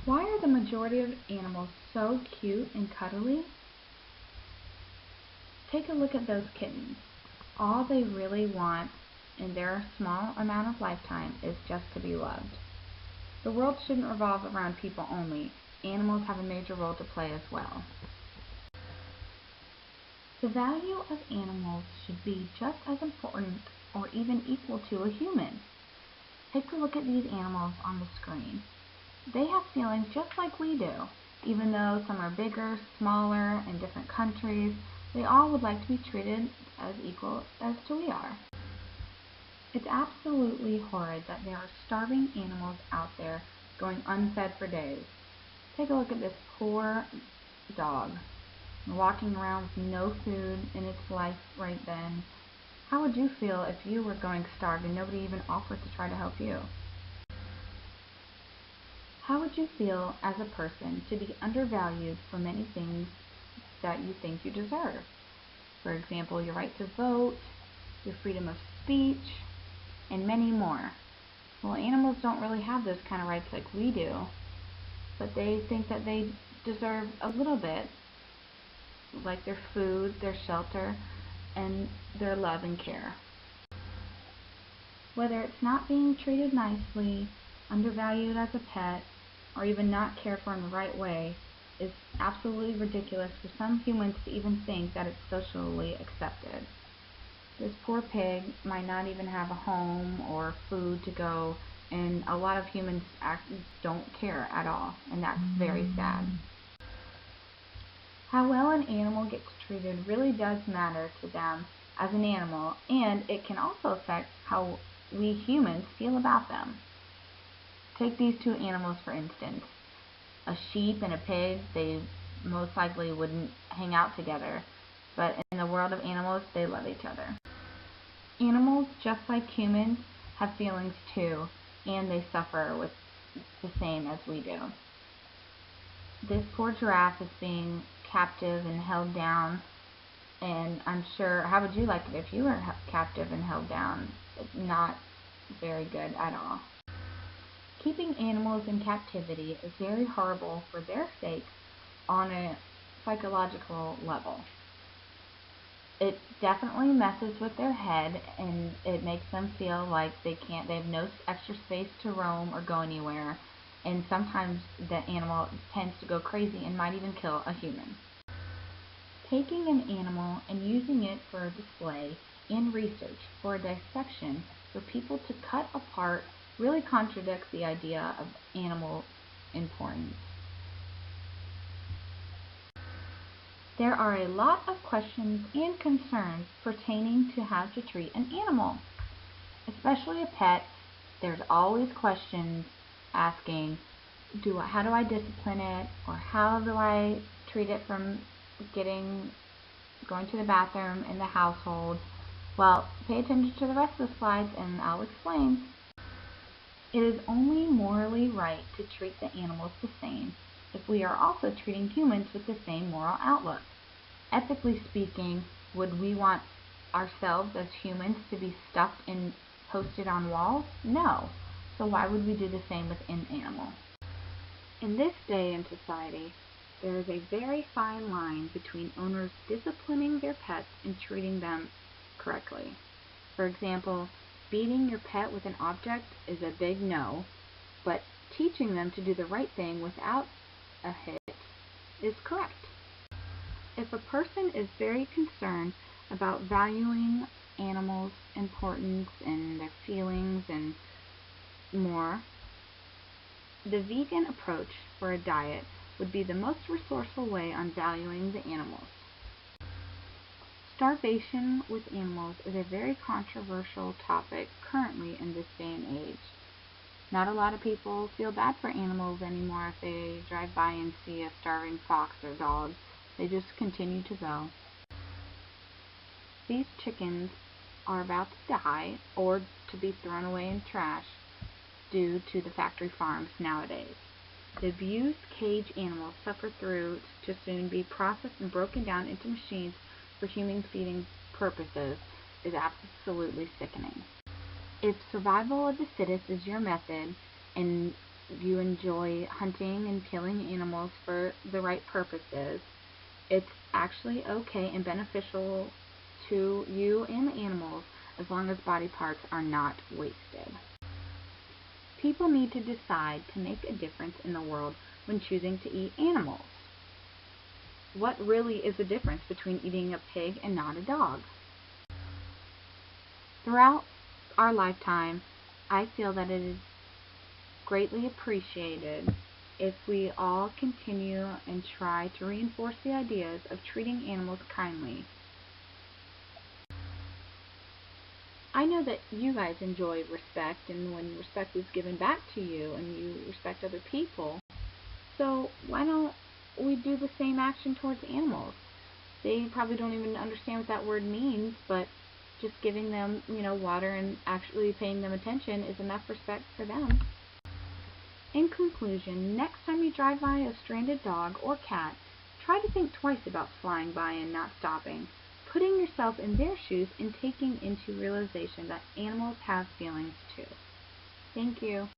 Why are the majority of animals so cute and cuddly? Take a look at those kittens. All they really want in their small amount of lifetime is just to be loved. The world shouldn't revolve around people only. Animals have a major role to play as well. The value of animals should be just as important or even equal to a human. Take a look at these animals on the screen. They have feelings just like we do. Even though some are bigger, smaller, in different countries, they all would like to be treated as equal as we are. It's absolutely horrid that there are starving animals out there going unfed for days. Take a look at this poor dog, walking around with no food in its life right then. How would you feel if you were going starved and nobody even offered to try to help you? How would you feel as a person to be undervalued for many things that you think you deserve? For example, your right to vote, your freedom of speech, and many more. Well, animals don't really have those kind of rights like we do, but they think that they deserve a little bit, like their food, their shelter, and their love and care. Whether it's not being treated nicely, undervalued as a pet, or even not cared for in the right way, is absolutely ridiculous for some humans to even think that it's socially accepted. This poor pig might not even have a home or food to go, and a lot of humans don't care at all, and that's very sad. How well an animal gets treated really does matter to them as an animal, and it can also affect how we humans feel about them. Take these two animals for instance. A sheep and a pig, they most likely wouldn't hang out together, but in the world of animals, they love each other. Animals, just like humans, have feelings too, and they suffer with the same as we do. This poor giraffe is being captive and held down, and I'm sure, how would you like it if you were captive and held down? It's not very good at all. Keeping animals in captivity is very horrible for their sake on a psychological level. It definitely messes with their head, and it makes them feel like they have no extra space to roam or go anywhere, and sometimes the animal tends to go crazy and might even kill a human. Taking an animal and using it for a display and research for a dissection for people to cut apart really contradicts the idea of animal importance. There are a lot of questions and concerns pertaining to how to treat an animal. Especially a pet, there's always questions asking, how do I discipline it, or how do I treat it from going to the bathroom in the household? Well, pay attention to the rest of the slides and I'll explain. It is only morally right to treat the animals the same if we are also treating humans with the same moral outlook. Ethically speaking, would we want ourselves as humans to be stuffed and posted on walls? No. So why would we do the same with an animal? In this day and society, there is a very fine line between owners disciplining their pets and treating them correctly. For example, beating your pet with an object is a big no, but teaching them to do the right thing without a hit is correct. If a person is very concerned about valuing animals' importance and their feelings and more, the vegan approach for a diet would be the most resourceful way on valuing the animals. Starvation with animals is a very controversial topic currently in this day and age. Not a lot of people feel bad for animals anymore if they drive by and see a starving fox or dog. They just continue to go. These chickens are about to die or to be thrown away in trash due to the factory farms nowadays. The abused cage animals suffer through to soon be processed and broken down into machines for human feeding purposes is absolutely sickening. If survival of the fittest is your method and you enjoy hunting and killing animals for the right purposes, it's actually okay and beneficial to you and the animals as long as body parts are not wasted. People need to decide to make a difference in the world when choosing to eat animals. What really is the difference between eating a pig and not a dog? Throughout our lifetime, I feel that it is greatly appreciated if we all continue and try to reinforce the ideas of treating animals kindly. I know that you guys enjoy respect, and when respect is given back to you and you respect other people, so why don't we do the same action towards animals? They probably don't even understand what that word means, but just giving them, water and actually paying them attention is enough respect for them. In conclusion, next time you drive by a stranded dog or cat, try to think twice about flying by and not stopping, putting yourself in their shoes and taking into realization that animals have feelings too. Thank you.